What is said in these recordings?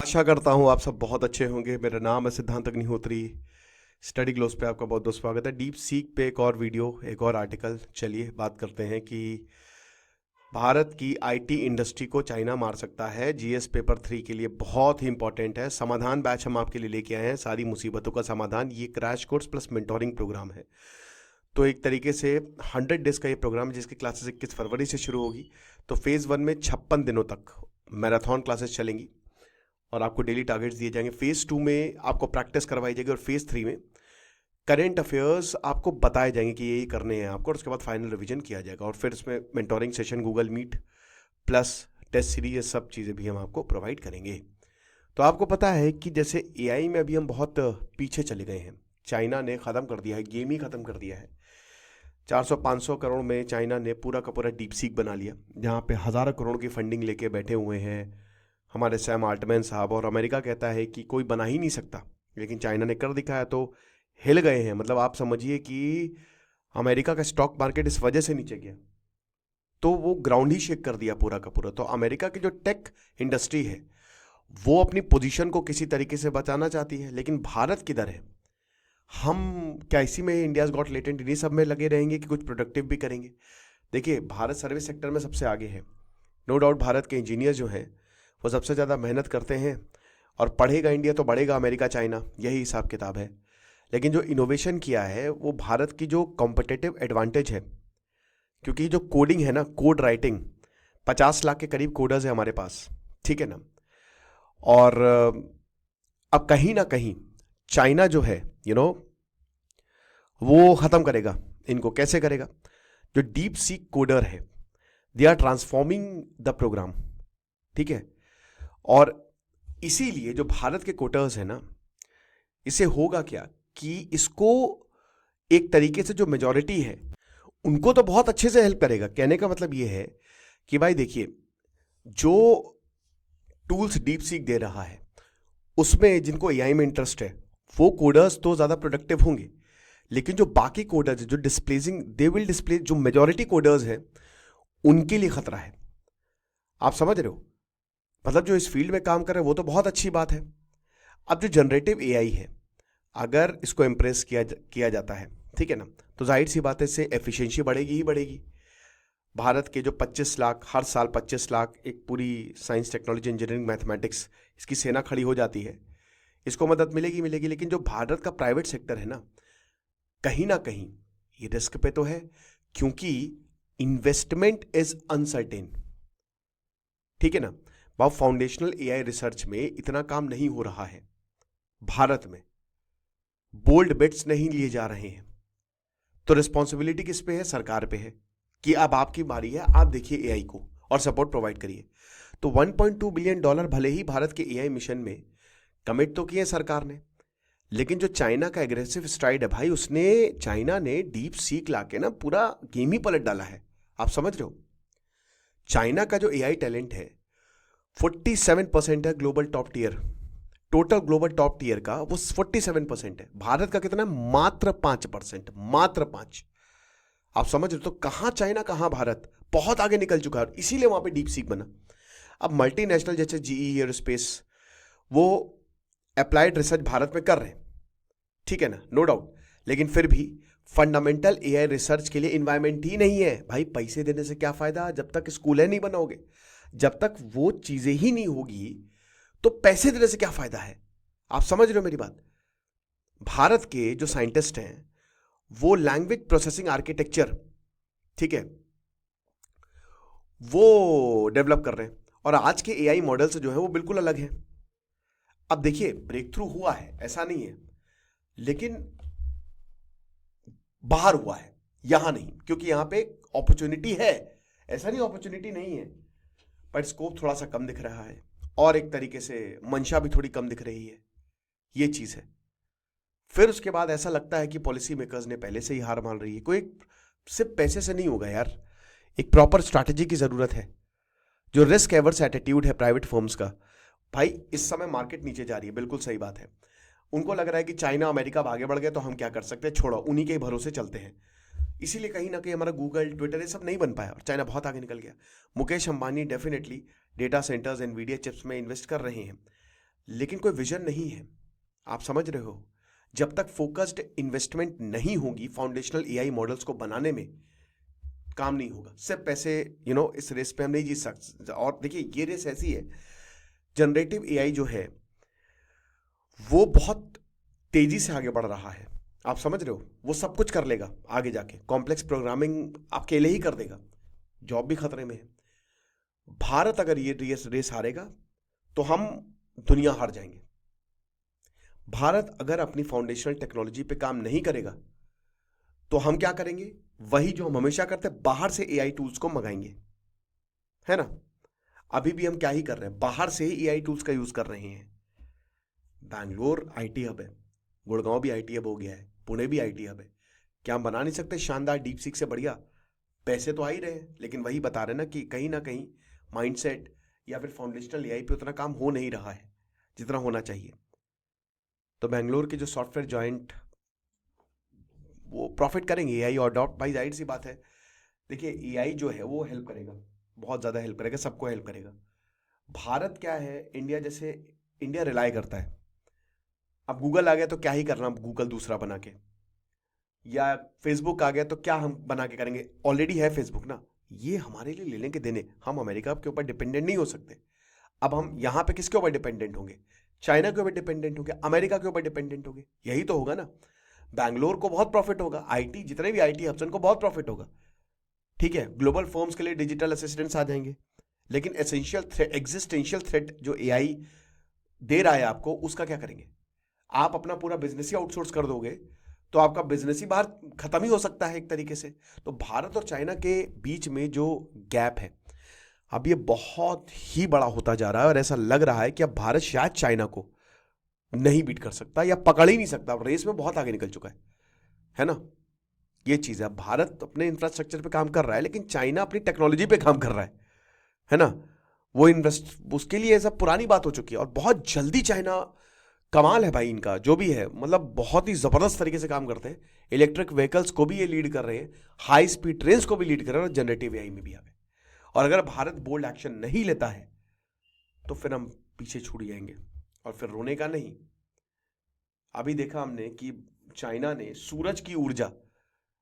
आशा करता हूँ आप सब बहुत अच्छे होंगे। मेरा नाम है सिद्धांत अग्निहोत्री। स्टडी ग्लोस पे आपका बहुत बहुत स्वागत है। डीप सीक पे एक और वीडियो, एक और आर्टिकल। चलिए बात करते हैं कि भारत की आईटी इंडस्ट्री को चाइना मार सकता है। जीएस पेपर 3 के लिए बहुत ही इंपॉर्टेंट है। समाधान बैच हम आपके लिए लेके आए हैं, सारी मुसीबतों का समाधान। ये crash course plus mentoring program है। तो एक तरीके से 100 डेज का ये प्रोग्राम है, जिसकी क्लासेस 21 फरवरी से शुरू होगी। तो फेज़ 1 में 56 दिनों तक मैराथन क्लासेस चलेंगी और आपको डेली टारगेट्स दिए जाएंगे। फेज़ 2 में आपको प्रैक्टिस करवाई जाएगी और फेज़ 3 में करंट अफेयर्स आपको बताए जाएंगे कि ये करने हैं आपको, और उसके बाद फाइनल रिवीजन किया जाएगा। और फिर इसमें mentoring session, Google Meet plus test series, ये सब चीज़ें भी हम आपको प्रोवाइड करेंगे। तो आपको पता है कि जैसे एआई में अभी हम बहुत पीछे चले गए हैं। चाइना ने ख़त्म कर दिया है, गेम ही ख़त्म कर दिया है। 400-500 करोड़ में चाइना ने पूरा का पूरा डीप सीक बना लिया, जहाँ पे हज़ारों करोड़ की फंडिंग लेके बैठे हुए हैं हमारे सैम आल्टमैन साहब। और अमेरिका कहता है कि कोई बना ही नहीं सकता, लेकिन चाइना ने कर दिखाया तो हिल गए हैं। मतलब आप समझिए कि अमेरिका का स्टॉक मार्केट इस वजह से नीचे गया, तो वो ग्राउंड ही शेक कर दिया पूरा का पूरा। तो अमेरिका की जो टेक इंडस्ट्री है वो अपनी पोजीशन को किसी तरीके से बचाना चाहती है, लेकिन भारत किधर है? हम क्या इसी में इंडियाज गॉट लेटेंट इन्हीं सब में लगे रहेंगे कि कुछ प्रोडक्टिव भी करेंगे? देखिए, भारत सर्विस सेक्टर में सबसे आगे है, नो डाउट। भारत के इंजीनियर जो हैं वो सबसे ज़्यादा मेहनत करते हैं, और पढ़ेगा इंडिया तो बढ़ेगा अमेरिका चाइना, यही हिसाब किताब है। लेकिन जो इनोवेशन किया है वो भारत की जो कॉम्पिटिटिव एडवांटेज है, क्योंकि जो कोडिंग है ना, कोड राइटिंग, 50 लाख के करीब कोडर्स है हमारे पास, ठीक है ना। और अब कहीं ना कहीं चाइना जो है वो ख़त्म करेगा इनको। कैसे करेगा? जो डीप सीक कोडर है, they are transforming the program, ठीक है। और इसीलिए जो भारत के कोडर्स है ना, इसे होगा क्या कि इसको एक तरीके से जो मेजॉरिटी है उनको तो बहुत अच्छे से हेल्प करेगा। कहने का मतलब ये है कि भाई देखिए, जो टूल्स डीप सीक दे रहा है उसमें जिनको एआई में इंटरेस्ट है वो कोडर्स तो ज़्यादा प्रोडक्टिव होंगे, लेकिन जो बाकी कोडर्स जो डिस्प्लेसिंग, दे विल डिस्प्लेस, जो मेजॉरिटी कोडर्स हैं उनके लिए खतरा है। आप समझ रहे हो? मतलब जो इस फील्ड में काम कर रहे हैं वो तो बहुत अच्छी बात है। अब जो जनरेटिव एआई है, अगर इसको इम्प्रेस किया जाता है, ठीक है ना, तो जाहिर सी बात है इससे एफिशिएंसी बढ़ेगी ही बढ़ेगी। भारत के जो 25 लाख, हर साल 25 लाख, एक पूरी साइंस, टेक्नोलॉजी, इंजीनियरिंग, मैथमेटिक्स, इसकी सेना खड़ी हो जाती है। इसको मदद मिलेगी मिलेगी, लेकिन जो भारत का प्राइवेट सेक्टर है ना कहीं ये रिस्क पे तो है, क्योंकि इन्वेस्टमेंट इज अनसर्टेन, ठीक है ना। अब फाउंडेशनल एआई रिसर्च में इतना काम नहीं हो रहा है भारत में, बोल्ड बेट्स नहीं लिए जा रहे हैं। तो रिस्पॉन्सिबिलिटी किस पे है? सरकार पे है कि अब आपकी बारी है, आप देखिए एआई को और सपोर्ट प्रोवाइड करिए। तो $1.2 बिलियन भले ही भारत के एआई मिशन में कमिट तो किए सरकार ने, लेकिन जो चाइना का एग्रेसिव स्ट्राइड है भाई, चाइना ने डीप सीक लाके ना पूरा गेम ही पलट डाला है। आप समझ रहे हो? चाइना का जो एआई टैलेंट है 47% है global top tier, total global top tier का वो 47% है। भारत का कितना है? मात्र 5%, मात्र 5। आप समझ रहे हो? तो कहां चाइना कहां भारत, बहुत आगे निकल चुका है, इसीलिए वहां पे डीप सीक बना। अब मल्टीनेशनल जैसे जीई एयरोस्पेस, वो अप्लाइड रिसर्च भारत में कर रहे हैं, ठीक है ना, नो डाउट। लेकिन फिर भी फंडामेंटल एआई रिसर्च के लिए इन्वायरमेंट ही नहीं है भाई। पैसे देने से क्या फायदा जब तक स्कूल नहीं बनाओगे, जब तक वो चीजें ही नहीं होगी तो पैसे देने से क्या फायदा है? आप समझ रहे हो मेरी बात? भारत के जो साइंटिस्ट हैं वो लैंग्वेज प्रोसेसिंग आर्किटेक्चर, ठीक है, वो डेवलप कर रहे हैं, और आज के एआई मॉडल्स जो है वो बिल्कुल अलग हैं। अब देखिए, ब्रेक थ्रू हुआ है, ऐसा नहीं है, लेकिन बाहर हुआ है, यहां नहीं, क्योंकि यहां पे अपॉर्चुनिटी है, ऐसा नहीं अपॉर्चुनिटी नहीं है, पर स्कोप थोड़ा सा कम दिख रहा है, और एक तरीके से मंशा भी थोड़ी कम दिख रही है। ये चीज है। फिर उसके बाद ऐसा लगता है कि पॉलिसी मेकर्स ने पहले से ही हार मान रही है। कोई सिर्फ पैसे से नहीं होगा यार, एक प्रॉपर स्ट्रैटेजी की जरूरत है। जो रिस्क एवर्स एटीट्यूड है प्राइवेट फर्म्स का, भाई इस समय मार्केट नीचे जा रही है, बिल्कुल सही बात है। उनको लग रहा है कि चाइना अमेरिका आगे बढ़ गए तो हम क्या कर सकते हैं, छोड़ो, उन्हीं के भरोसे चलते हैं। इसीलिए कहीं ना कहीं हमारा गूगल, ट्विटर, ये सब नहीं बन पाया और चाइना बहुत आगे निकल गया। Mukesh Ambani definitely data centres, Nvidia chips में इन्वेस्ट कर रहे हैं, लेकिन कोई विजन नहीं है। आप समझ रहे हो, जब तक फोकस्ड इन्वेस्टमेंट नहीं होगी फाउंडेशनल एआई मॉडल्स को बनाने में, काम नहीं होगा। सिर्फ पैसे इस रेस पे हम नहीं जीत सकते। और देखिए ये रेस ऐसी है, जनरेटिव एआई जो है वो बहुत तेजी से आगे बढ़ रहा है। आप समझ रहे हो, वो सब कुछ कर लेगा आगे जाके, कॉम्प्लेक्स प्रोग्रामिंग अकेले ही कर देगा, जॉब भी खतरे में है। भारत अगर ये रेस हारेगा तो हम दुनिया हार जाएंगे। भारत अगर अपनी फाउंडेशनल टेक्नोलॉजी पे काम नहीं करेगा तो हम क्या करेंगे, वही जो हम हमेशा करते हैं, बाहर से एआई टूल्स को मंगाएंगे, है ना। अभी भी हम क्या ही कर रहे हैं, बाहर से ही एआई टूल्स का यूज कर रहे हैं। बैंगलोर आईटी हब है, गुड़गांव भी आईटी हब हो गया है, पुणे भी आईटी हब है। क्या हम बना नहीं सकते शानदार डीप सीक से बढ़िया? पैसे तो आ ही रहे हैं, लेकिन वही बता रहे ना कि कहीं ना कहीं माइंडसेट या फिर फाउंडेशनल एआई पे उतना काम हो नहीं रहा है जितना होना चाहिए। तो बेंगलोर के जो सॉफ्टवेयर जॉइंट वो प्रॉफिट करेंगे एआई और डॉट, भाई जाहिर सी बात है। देखिए एआई जो है वो हेल्प करेगा, बहुत ज़्यादा हेल्प करेगा, सबको हेल्प करेगा। भारत क्या है, इंडिया जैसे, इंडिया रिलाय करता है। अब गूगल आ गया तो क्या ही करना गूगल दूसरा बना के, या फेसबुक आ गया तो क्या हम बना के करेंगे, ऑलरेडी है फेसबुक ना। ये हमारे लिए लेने के देने, हम अमेरिका के ऊपर डिपेंडेंट नहीं हो सकते। अब हम यहाँ पे किसके ऊपर डिपेंडेंट होंगे, चाइना के ऊपर डिपेंडेंट होंगे, अमेरिका के ऊपर डिपेंडेंट होंगे, यही तो होगा ना। बैंगलोर को बहुत प्रॉफिट होगा, आईटी जितने भी आईटी हब्स उनको बहुत प्रॉफिट होगा, ठीक है। ग्लोबल फर्म्स के लिए डिजिटल असिस्टेंट्स आ जाएंगे, लेकिन एग्जिस्टेंशियल थ्रेट जो एआई दे रहा है आपको, उसका क्या करेंगे? आप अपना पूरा बिजनेस ही आउटसोर्स कर दोगे तो आपका बिजनेस ही बाहर खत्म ही हो सकता है एक तरीके से। तो भारत और चाइना के बीच में जो गैप है अब ये बहुत ही बड़ा होता जा रहा है, और ऐसा लग रहा है कि अब भारत शायद चाइना को नहीं बीट कर सकता या पकड़ ही नहीं सकता, रेस में बहुत आगे निकल चुका है ना। ये चीज है, भारत अपने इंफ्रास्ट्रक्चर पे काम कर रहा है, लेकिन चाइना अपनी टेक्नोलॉजी पे काम कर रहा है ना। वो इन्वेस्ट, उसके लिए सब पुरानी बात हो चुकी है, और बहुत जल्दी चाइना, कमाल है भाई इनका जो भी है, मतलब बहुत ही जबरदस्त तरीके से काम करते हैं। इलेक्ट्रिक व्हीकल्स को भी ये लीड कर रहे हैं, हाई स्पीड ट्रेन को भी लीड कर रहे हैं, और जनरेटिव एआई में भी आ गए। और अगर भारत बोल्ड एक्शन नहीं लेता है तो फिर हम पीछे छूट जाएंगे, और फिर रोने का नहीं। अभी देखा हमने कि चाइना ने सूरज की ऊर्जा,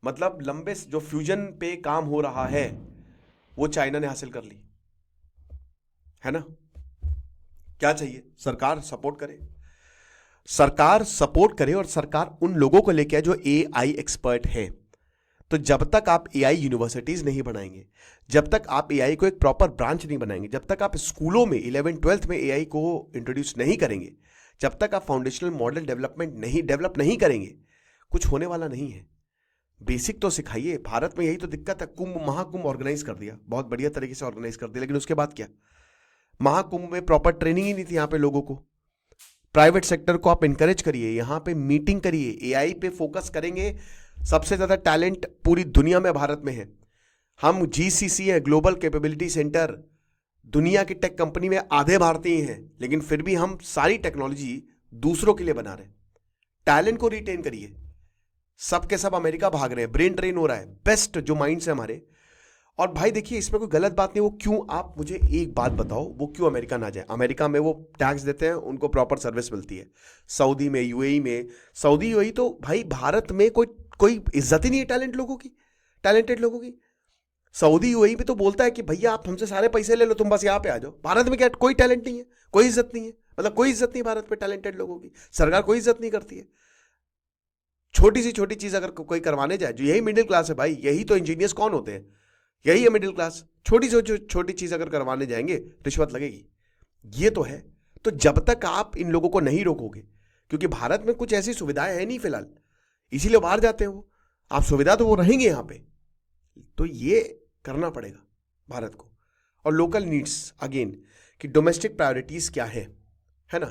मतलब लंबे जो फ्यूजन पे काम हो रहा है वो चाइना ने हासिल कर ली, है ना। क्या चाहिए, सरकार सपोर्ट करे, सरकार सपोर्ट करे, और सरकार उन लोगों को लेके आए जो एआई एक्सपर्ट है। तो जब तक आप एआई यूनिवर्सिटीज नहीं बनाएंगे, जब तक आप एआई को एक प्रॉपर ब्रांच नहीं बनाएंगे, जब तक आप स्कूलों में 11th-12th में एआई को इंट्रोड्यूस नहीं करेंगे, जब तक आप फाउंडेशनल मॉडल डेवलप नहीं करेंगे, कुछ होने वाला नहीं है। बेसिक तो सिखाइए। भारत में यही तो दिक्कत है, कुंभ महाकुंभ ऑर्गेनाइज कर दिया, बहुत बढ़िया तरीके से ऑर्गेनाइज कर दिया, लेकिन उसके बाद क्या, महाकुंभ में प्रॉपर ट्रेनिंग ही नहीं थी यहाँ पे लोगों को। प्राइवेट सेक्टर को आप इंकरेज करिए, यहां पे मीटिंग करिए, एआई पे फोकस करेंगे। सबसे ज्यादा टैलेंट पूरी दुनिया में भारत में है। हम जीसीसी है, ग्लोबल कैपेबिलिटी सेंटर, दुनिया की टेक कंपनी में आधे भारतीय हैं, लेकिन फिर भी हम सारी टेक्नोलॉजी दूसरों के लिए बना रहे हैं। टैलेंट को रिटेन करिए। सब के सब अमेरिका भाग रहे हैं, ब्रेन ट्रेन हो रहा है, बेस्ट जो माइंड्स है हमारे। और भाई देखिए इसमें कोई गलत बात नहीं, वो क्यों, आप मुझे एक बात बताओ, वो क्यों अमेरिका ना जाए? अमेरिका में वो टैक्स देते हैं, उनको प्रॉपर सर्विस मिलती है। सऊदी में, यूएई में, सऊदी यूएई तो भाई भारत में कोई इज्जत ही नहीं है टैलेंटेड लोगों की। सऊदी यूएई में तो बोलता है कि भैया आप हमसे सारे पैसे ले लो, तुम बस यहाँ पे आ जाओ। भारत में क्या, कोई टैलेंट नहीं है, कोई इज्जत नहीं है, मतलब कोई इज्जत नहीं भारत में टैलेंटेड लोगों की, सरकार कोई इज्जत नहीं करती है। छोटी सी छोटी चीज अगर कोई करवाने जाए, जो यही मिडिल क्लास है भाई, यही तो इंजीनियर्स कौन होते हैं, यही है मिडिल क्लास। छोटी से छोटी चीज अगर करवाने जाएंगे रिश्वत लगेगी, ये तो है। तो जब तक आप इन लोगों को नहीं रोकोगे, क्योंकि भारत में कुछ ऐसी सुविधाएं है नहीं फिलहाल, इसीलिए बाहर जाते हैं वो, आप सुविधा तो वो रहेंगे यहाँ पे, तो ये करना पड़ेगा भारत को। और लोकल नीड्स अगेन, कि डोमेस्टिक प्रायोरिटीज क्या है ना।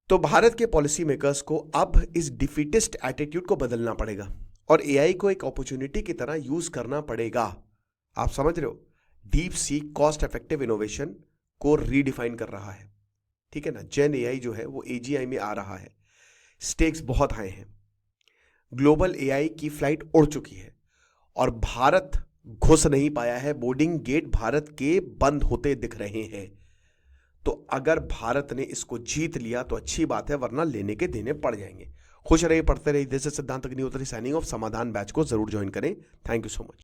तो भारत के पॉलिसी मेकर्स को अब इस डिफीटिस्ट एटीट्यूड को बदलना पड़ेगा, और एआई को एक अपॉर्चुनिटी की तरह यूज करना पड़ेगा। आप समझ रहे हो, deep seek cost effective innovation को रीडिफाइन कर रहा है, ठीक है ना। जेन एआई जो है वो एजीआई में आ रहा है, स्टेक्स बहुत हाई हैं, ग्लोबल एआई की फ्लाइट उड़ चुकी है, और भारत घुस नहीं पाया है, बोर्डिंग गेट भारत के बंद होते दिख रहे हैं। तो अगर भारत ने इसको जीत लिया तो अच्छी बात है, वरना लेने के देने पड़ जाएंगे। खुश रहिए, पढ़ते रहिए। दिस इज सिद्धांत अग्निहोत्री साइनिंग ऑफ। समाधान बैच को जरूर ज्वाइन करें। Thank you so much.